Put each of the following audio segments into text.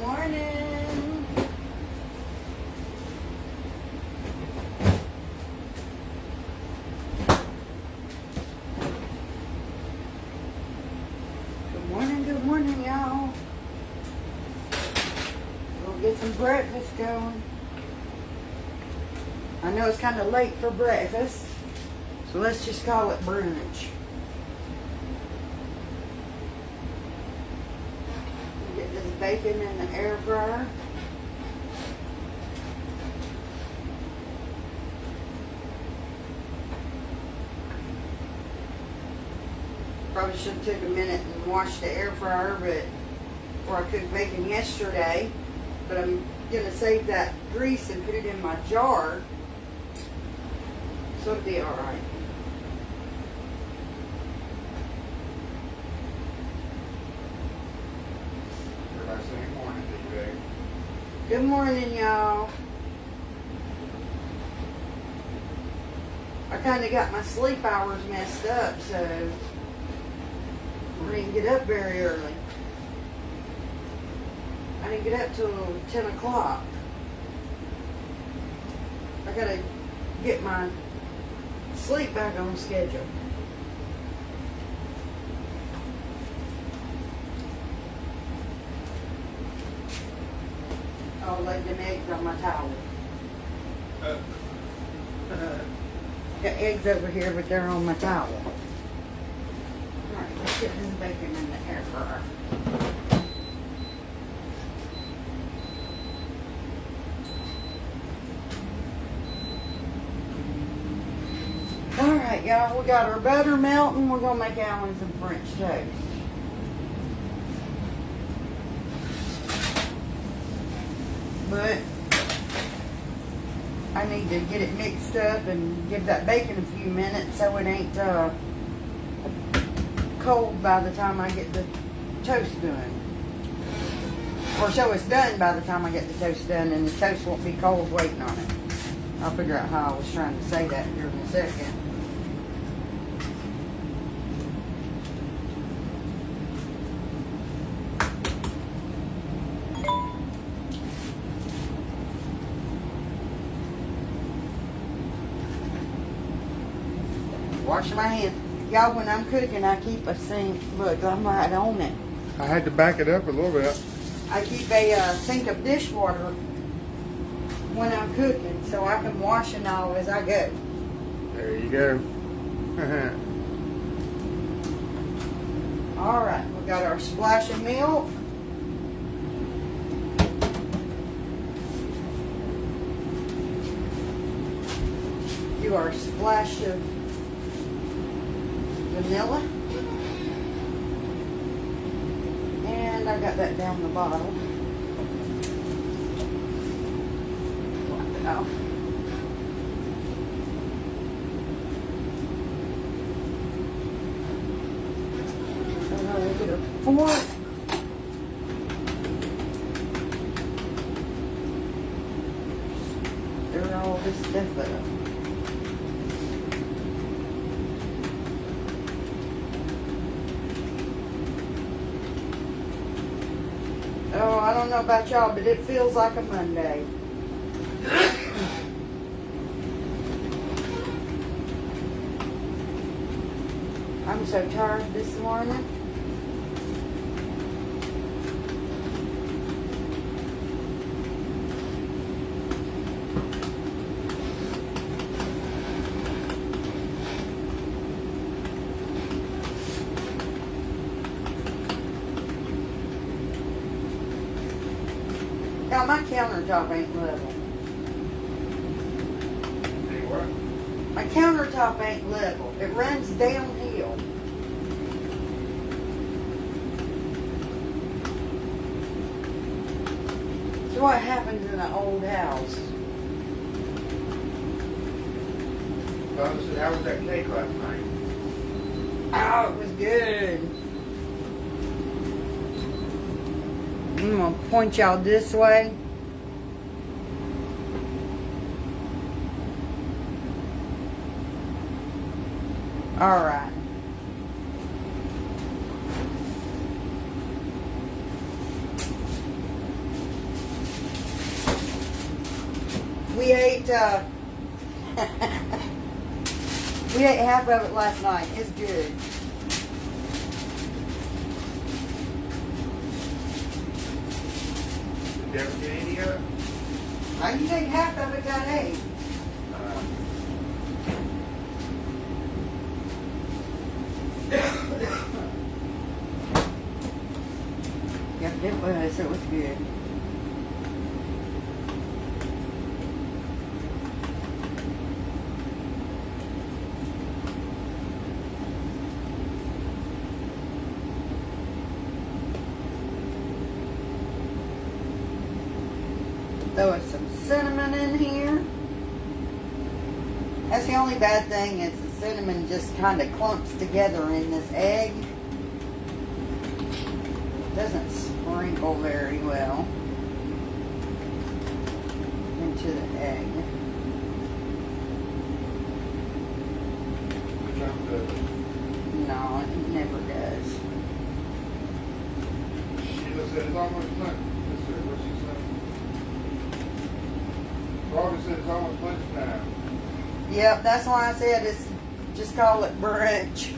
morning. Good morning, y'all. We'll get some breakfast going. I know it's kind of late for breakfast, so let's just call it brunch. Get this bacon in the air fryer. Probably should have took a minute and washed the air fryer, or I cooked bacon yesterday. But I'm gonna save that grease and put it in my jar, so it'll be all right. Everybody say good morning to you, babe. Good morning, y'all. I kind of got my sleep hours messed up, so I didn't get up very early. I didn't get up till 10 o'clock. I gotta get my sleep back on schedule. I'll lay them eggs on my towel. Got eggs over here, but they're on my towel. Alright, let's get this bacon in the air fryer. Alright, y'all, we got our butter melting. We're going to make Alan some French toast. But I need to get it mixed up and give that bacon a few minutes so it ain't cold by the time I get the toast done. Or so it's done by the time I get the toast done, and the toast won't be cold waiting on it. I'll figure out how I was trying to say that here in a second. Wash my hands. Y'all, when I'm cooking, I keep a sink. Look, I'm right on it. I had to back it up a little bit. I keep a sink of dishwater when I'm cooking, so I can wash and all as I go. There you go. All right, we got our splash of milk. Do our splash of vanilla. And I got that down the bottle. Wipe it off. And I'll get a fork. Stir all this stuff up. Oh, I don't know about y'all, but it feels like a Monday. I'm so tired this morning. Now, my countertop ain't level. Hey, what? My countertop ain't level. It runs downhill. It's what happens in an old house. Well, how was that cake last night? Oh, it was good. I'm gonna point y'all this way. All right. We ate we ate half of it last night. It's good. Did you ever get any of it? I can take half of it, got ate. Yep, it was. It was good. Throw some cinnamon in here. That's the only bad thing is the cinnamon just kind of clumps together in this egg. Doesn't sprinkle very well into the egg. No, it never does. Sheila said it's almost lunch. What she said? Barbara said it's almost lunchtime. Yep, that's why I said it's just call it brunch.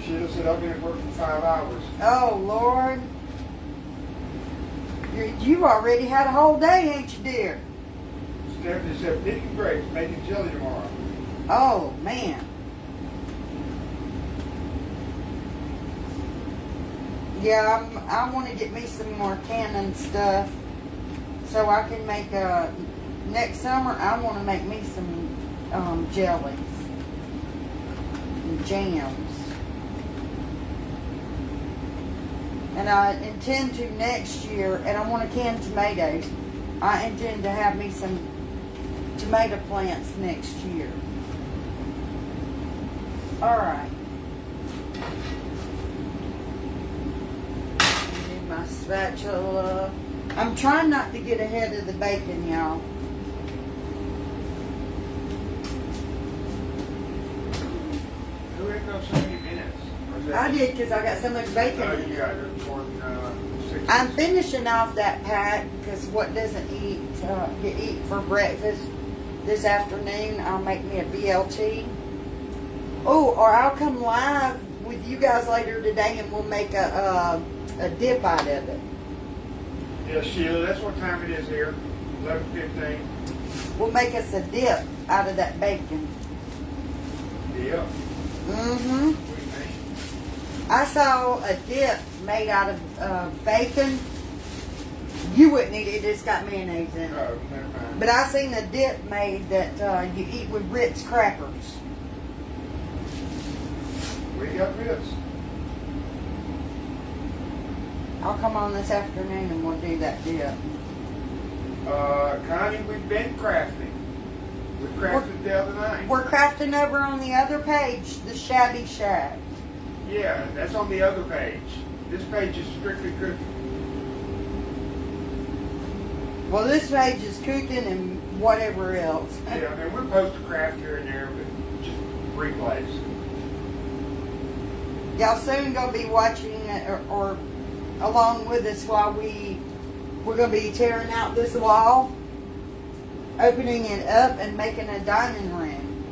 Sheila said I've been at work for 5 hours. Oh Lord, you've already had a whole day, ain't you, dear? Stephanie said picking grapes, making jelly tomorrow. Oh man. Yeah, I want to get me some more canning stuff so I can make next summer. I want to make me some jellies and jams, and I intend to next year. And I want to can tomatoes. I intend to have me some tomato plants next year. All right. My spatula. I'm trying not to get ahead of the bacon, y'all. Who ain't got so many minutes? I did because I got so much bacon in You it. got it for 6. I'm finishing off that pack because what doesn't eat for breakfast this afternoon, I'll make me a BLT. Oh, or I'll come live with you guys later today and we'll make a dip out of it. Yeah, Sheila, that's what time it is here. 11:15. We'll make us a dip out of that bacon. Yeah. Mm-hmm. What do you think? I saw a dip made out of bacon. You wouldn't eat it, it's got mayonnaise in it. Oh, never mind. But I seen a dip made that you eat with Ritz crackers. We got Ritz. I'll come on this afternoon and we'll do that dip. Connie, we've been crafting. We crafted the other night. We're crafting over on the other page, the Shabby Shack. Yeah, that's on the other page. This page is strictly cooking. Well, this page is cooking and whatever else. Yeah, and we post a craft here and there, but just replays. Y'all soon gonna be watching it or along with us while we're gonna be tearing out this wall, opening it up and making a dining room.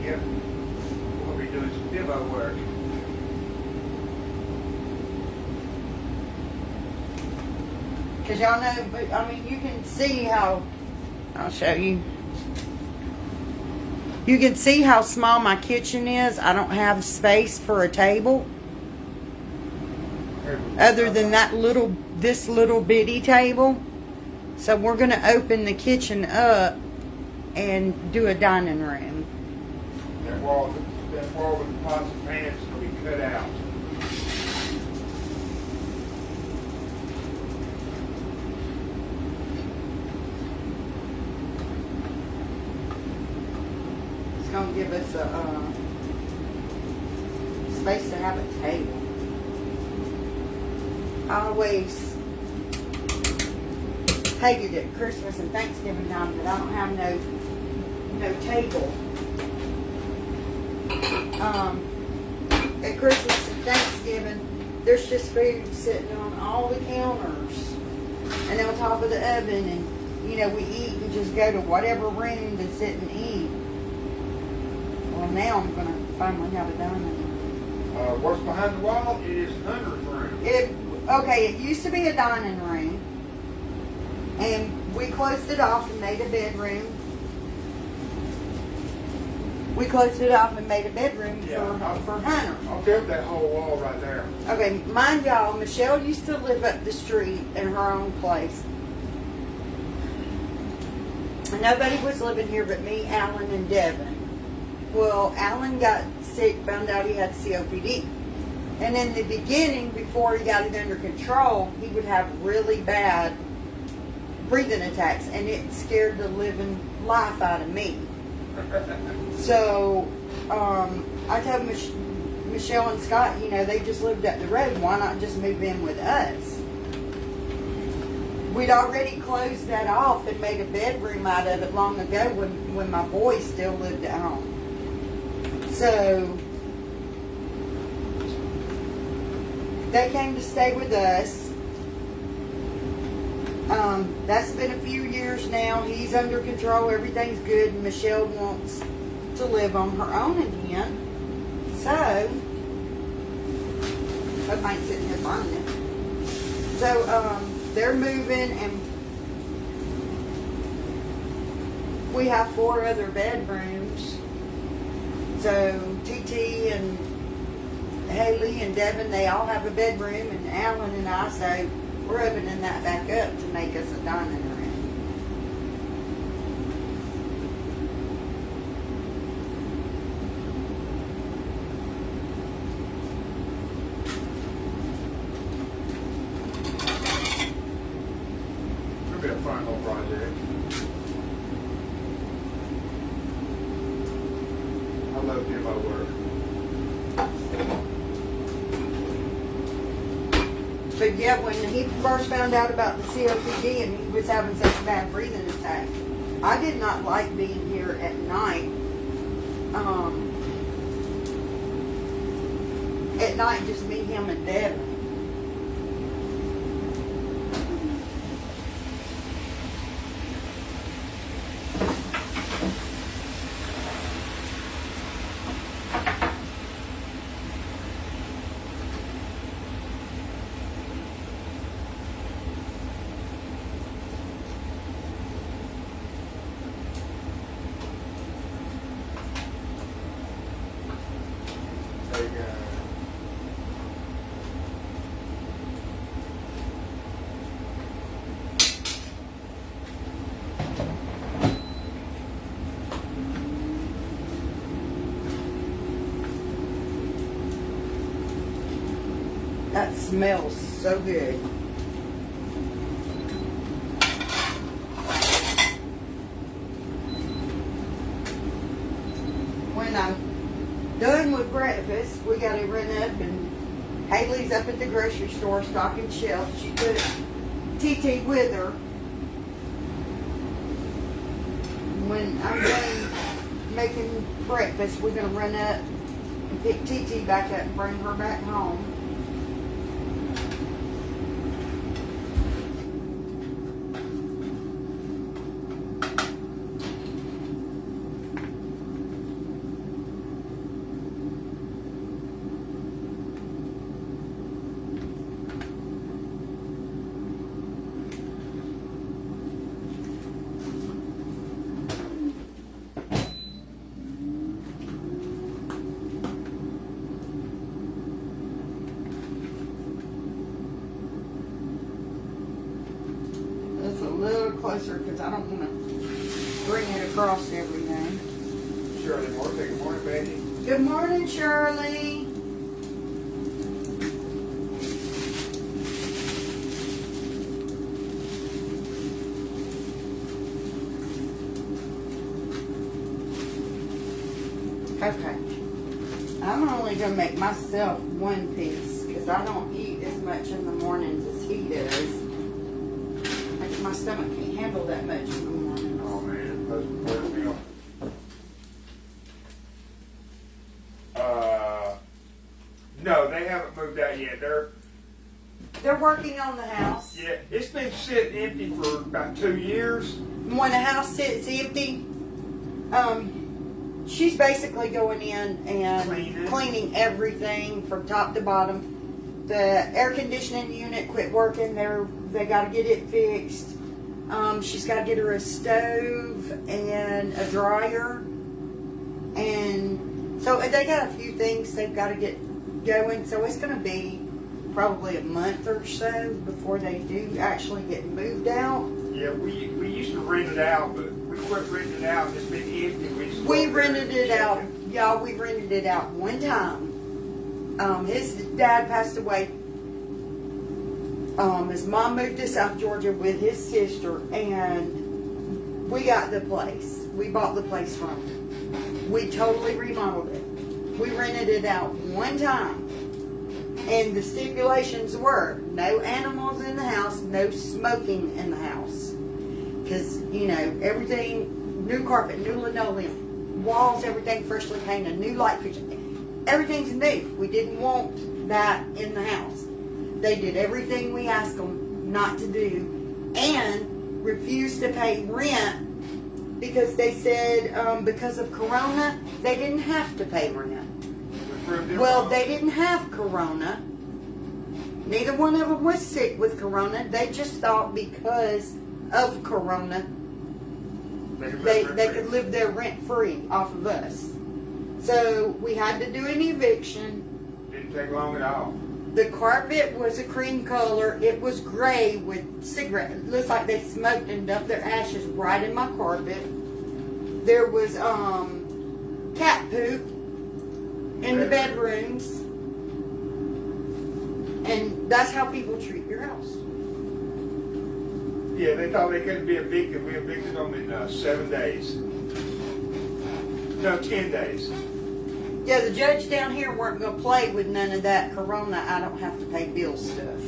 Yep. We'll be doing some demo work. Cause y'all know, but I mean, you can see how. I'll show you. You can see how small my kitchen is. I don't have space for a table. Other than this little bitty table. So we're going to open the kitchen up and do a dining room. That wall with the pots and pans will be cut out. It's going to give us a space to have a table. I always hated it Christmas and Thanksgiving time that I don't have no table. At Christmas and Thanksgiving, there's just food sitting on all the counters. and on top of the oven, and we eat and just go to whatever room to sit and eat. Well, now I'm gonna finally have a dining room. What's behind the wall is Hunter's room. It used to be a dining room, and we closed it off and made a bedroom. We closed it off and made a bedroom for Hunter. I'll build that whole wall right there. Okay, mind y'all, Michelle used to live up the street in her own place. And nobody was living here but me, Alan, and Devin. Well, Alan got sick, found out he had COPD. And in the beginning, before he got it under control, he would have really bad breathing attacks, and it scared the living life out of me. So, I told Michelle and Scott, they just lived up the road. Why not just move in with us? We'd already closed that off and made a bedroom out of it long ago when my boys still lived at home. So, they came to stay with us. That's been a few years now. He's under control. Everything's good. And Michelle wants to live on her own again. So, hope I ain't sitting here burning. So, they're moving, and we have 4 other bedrooms. So, TT and Haley and Devin, they all have a bedroom, and Alan and I, so we're opening that back up to make us a dining room. It'll be a fun little project. I love demo work. But yeah, when he first found out about the COPD and he was having such a bad breathing attack, I did not like being here at night. At night, just me, him, and Devin. There you go. That smells so good. When I'm done with breakfast, we got to run up, and Haley's up at the grocery store stocking shelves. She took TT with her. When I'm done making breakfast, we're going to run up and pick TT back up and bring her back home. It's a little closer because I don't want to bring it across everything. Shirley Moore, say good morning, baby. Good morning, Shirley. Okay. I'm only going to make myself 1 piece because I don't eat as much in the mornings as he does. Like my stomach can't handle that much in the mornings. Oh man, that's the first meal. No, they haven't moved out yet. They're working on the house. Yeah, it's been sitting empty for about 2 years. When the house sits empty, she's basically going in and cleaning everything from top to bottom. The air conditioning unit quit working. They got to get it fixed. She's got to get her a stove and a dryer, and so they got a few things they've got to get going. So it's going to be probably a month or so before they do actually get moved out. Yeah, we used to rent it out, but we quit renting it out. It's been empty. We rented it out, y'all. We rented it out one time. His dad passed away. His mom moved to South Georgia with his sister, and we got the place. We bought the place from him. We totally remodeled it. We rented it out one time. And the stipulations were no animals in the house, no smoking in the house. Because, everything, new carpet, new linoleum, walls, everything freshly painted, new light fixtures. Everything's new. We didn't want that in the house. They did everything we asked them not to do and refused to pay rent because they said because of Corona, they didn't have to pay rent. Well, they didn't have Corona. Neither one of them was sick with Corona. They just thought because of Corona, they could live there rent-free off of us. So we had to do an eviction. Didn't take long at all. The carpet was a cream color. It was gray with cigarette. It looks like they smoked and dumped their ashes right in my carpet. There was cat poop in the bedrooms. And that's how people treat your house. Yeah, they thought they couldn't be evicted. We evicted them in 7 days. No, 10 days. Yeah, the judge down here weren't going to play with none of that Corona, I don't have to pay bills stuff.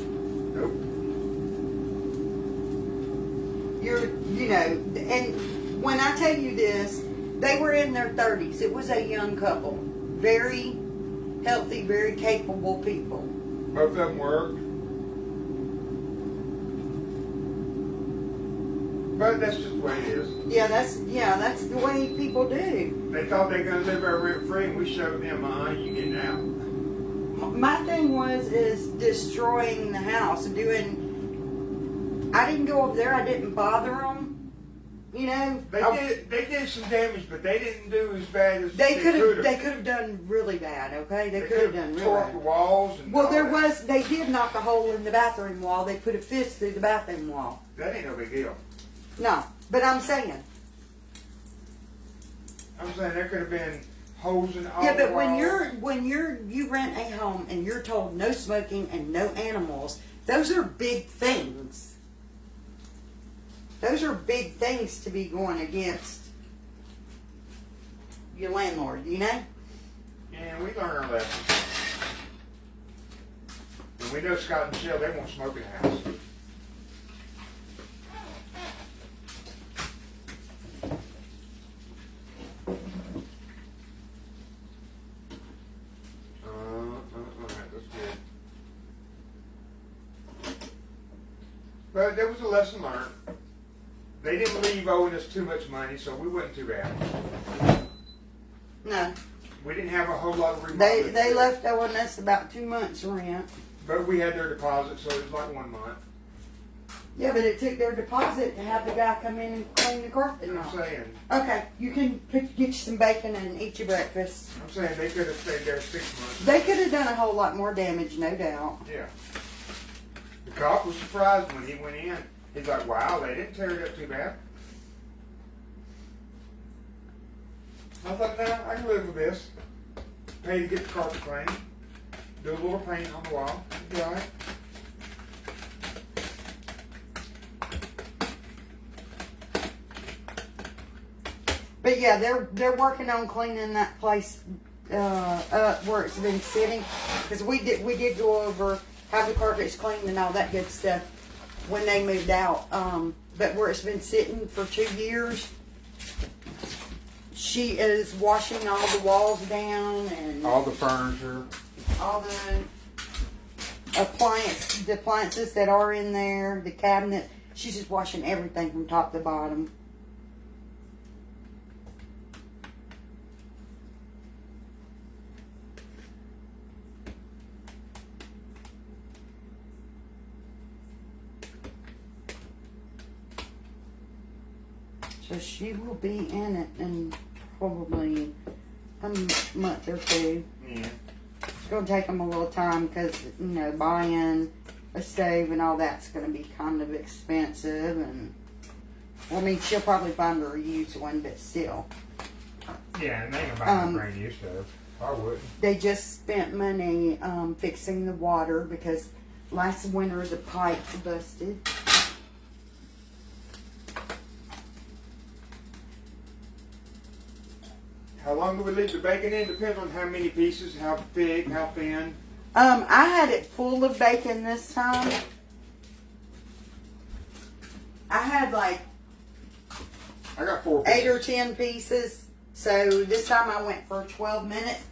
Nope. And when I tell you this, they were in their 30s. It was a young couple. Very healthy, very capable people. Both of them worked. But that's just the way it is. Yeah, that's the way people do. They thought they were going to live there rent free, and we showed them, you getting out. My thing is destroying the house, I didn't go over there, I didn't bother them, They did some damage, but they didn't do as bad as they could have. They could have done really bad, okay? They could have done really tore bad. up the walls. And they did knock a hole in the bathroom wall. They put a fist through the bathroom wall. That ain't no big deal. No, but I'm saying there could have been holes in all the walls. Yeah, but when you rent a home and you're told no smoking and no animals, those are big things. Those are big things to be going against your landlord, Yeah, we learned our lesson. And we know Scott and Michelle, they won't smoke in the house. But there was a lesson learned. They didn't leave owing us too much money, so we wasn't too bad. No. We didn't have a whole lot of remodeling. They left owing us about 2 months rent. But we had their deposit, so it was like 1 month. Yeah, but it took their deposit to have the guy come in and clean the carpet. I'm saying. Okay, you can get you some bacon and eat your breakfast. I'm saying they could have stayed there 6 months. They could have done a whole lot more damage, no doubt. Yeah. The cop was surprised when he went in. He's like, wow, they didn't tear it up too bad. I thought, nah, I can live with this. Pay to get the carpet clean. Do a little paint on the wall. Be all right. But yeah, they're working on cleaning that place up where it's been sitting, because we did go over how the carpet's cleaned and all that good stuff when they moved out. But where it's been sitting for 2 years, she is washing all the walls down and all the furniture, all the the appliances that are in there, the cabinet. She's just washing everything from top to bottom. So she will be in it in probably a month or two. Yeah. It's going to take them a little time because, you know, buying a stove and all that's going to be kind of expensive. And, I mean, she'll probably find her a used one, but still. Yeah, and they ain't about a brand new stuff. I wouldn't. They just spent money fixing the water because last winter the pipes busted. How long do we leave the bacon in? Depends on how many pieces, how thick, how thin. I had it full of bacon this time. I had like I got 4 pieces. 8 or 10 pieces. So this time I went for 12 minutes.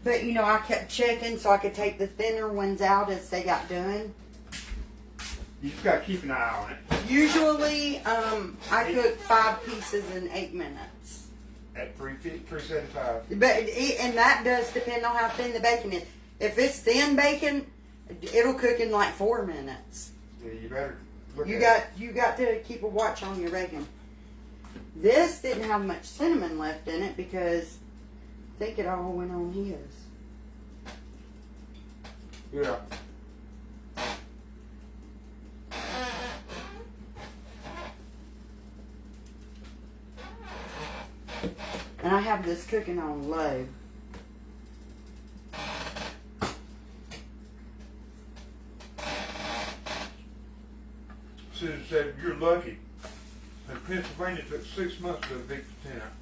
But you know, I kept checking so I could take the thinner ones out as they got done. You just gotta keep an eye on it. Usually, I cook 5 pieces in 8 minutes. At 375. And that does depend on how thin the bacon is. If it's thin bacon, it'll cook in like 4 minutes. Yeah, you better look You at got to keep a watch on your bacon. This didn't have much cinnamon left in it because I think it all went on his. it. Yeah. And I have this cooking on low. Susan said, you're lucky. In Pennsylvania, it took 6 months to evict the tenant.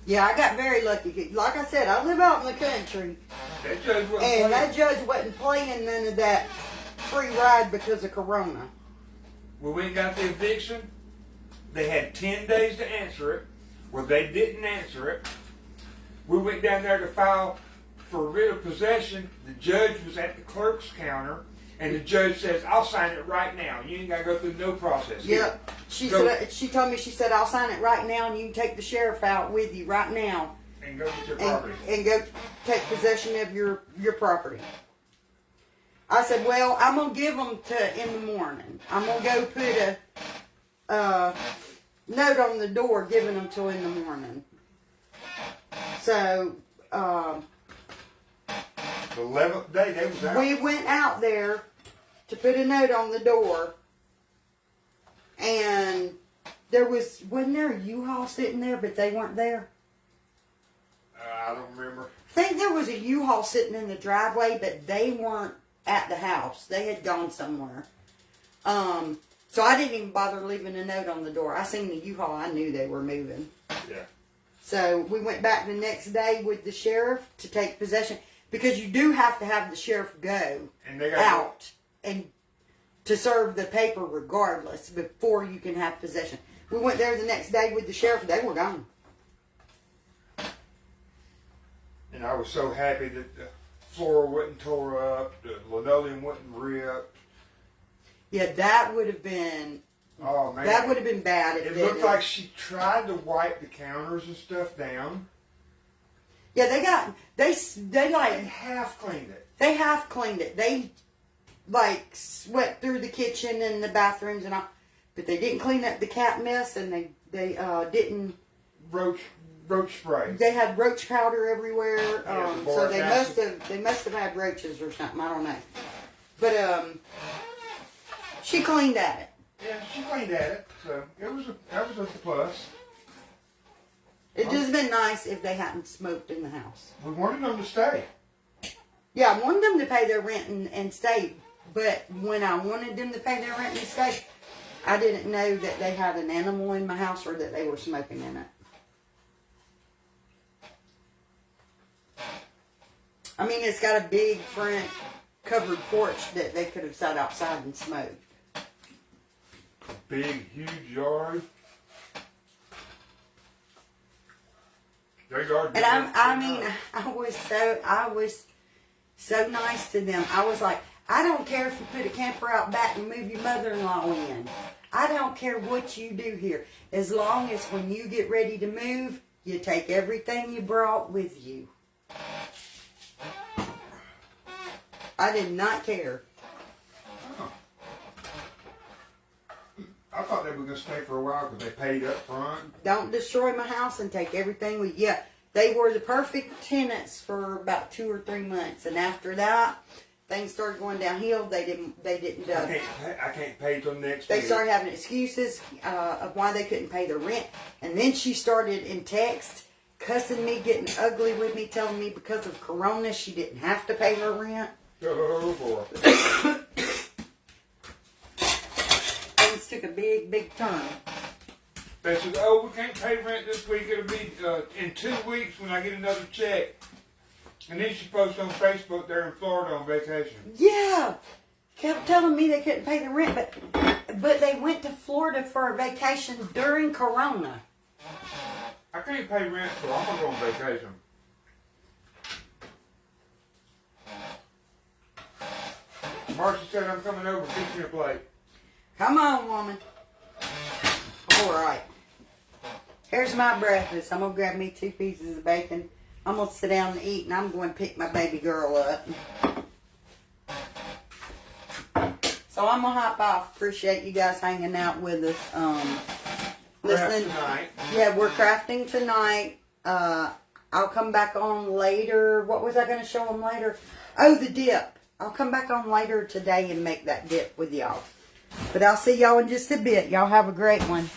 Yeah, I got very lucky. Like I said, I live out in the country. That judge wasn't And playing. that judge wasn't playing none of that free ride because of Corona. When we got the eviction, they had 10 days to answer it. Well, they didn't answer it. We went down there to file for writ of possession. The judge was at the clerk's counter, and the judge says, I'll sign it right now. You ain't got to go through no process. Yep. She told me, she said, I'll sign it right now, and you can take the sheriff out with you right now. And go get your property. And go take possession of your property. I said, well, I'm going to give them in the morning. I'm going to go put a note on the door giving them till in the morning. So, The 11th day, they was out. we went out there to put a note on the door, and wasn't there a U-Haul sitting there, but they weren't there? I don't remember. I think there was a U-Haul sitting in the driveway, but they weren't at the house. They had gone somewhere. So I didn't even bother leaving a note on the door. I seen the U-Haul. I knew they were moving. Yeah. So we went back the next day with the sheriff to take possession, because you do have to have the sheriff go And they got out and to serve the paper regardless before you can have possession. We went there the next day with the sheriff. They were gone. And I was so happy that the floor wasn't tore up, the linoleum wasn't ripped. Yeah, that would have been. Oh man, That would have been bad. If It they looked did. like she tried to wipe the counters and stuff down. Yeah, they They like half cleaned it. they half cleaned it. They like swept through the kitchen and the bathrooms and all, but they didn't clean up the cat mess, and they didn't. Roach spray. They had roach powder everywhere, Yeah, the so boric they acid. must have had roaches or something. I don't know, but she cleaned at it. Yeah, she cleaned at it, so that was a plus. It'd just been nice if they hadn't smoked in the house. We wanted them to stay. Yeah, I wanted them to pay their rent and stay, but when I wanted them to pay their rent and stay, I didn't know that they had an animal in my house or that they were smoking in it. I mean, it's got a big front covered porch that they could have sat outside and smoked. Big, huge yard. Their yard. And I was So nice to them. I was like, I don't care if you put a camper out back and move your mother-in-law in. I don't care what you do here. As long as when you get ready to move, you take everything you brought with you. I did not care. Oh. I thought they were going to stay for a while because they paid up front. Don't destroy my house and take everything with you. Yeah, they were the perfect tenants for about 2 or 3 months. And after that, things started going downhill. They didn't. I can't pay till next They week. started having excuses of why they couldn't pay their rent. And then she started in text cussing me, getting ugly with me, telling me because of Corona she didn't have to pay her rent. Oh, boy. Things took a big, big turn. They said, oh, we can't pay rent this week. It'll be in 2 weeks when I get another check. And then she posted on Facebook they're in Florida on vacation. Yeah. Kept telling me they couldn't pay the rent, but they went to Florida for a vacation during Corona. I can't pay rent, so I'm going to go on vacation. Marcy said I'm coming over. Get me a plate. Come on, woman. All right. Here's my breakfast. I'm going to grab me 2 pieces of bacon. I'm going to sit down and eat, and I'm going to pick my baby girl up. So I'm going to hop off. Appreciate you guys hanging out with us. Listening. Tonight. Yeah, we're crafting tonight. I'll come back on later. What was I going to show them later? Oh, the dip. I'll come back on later today and make that dip with y'all. But I'll see y'all in just a bit. Y'all have a great one.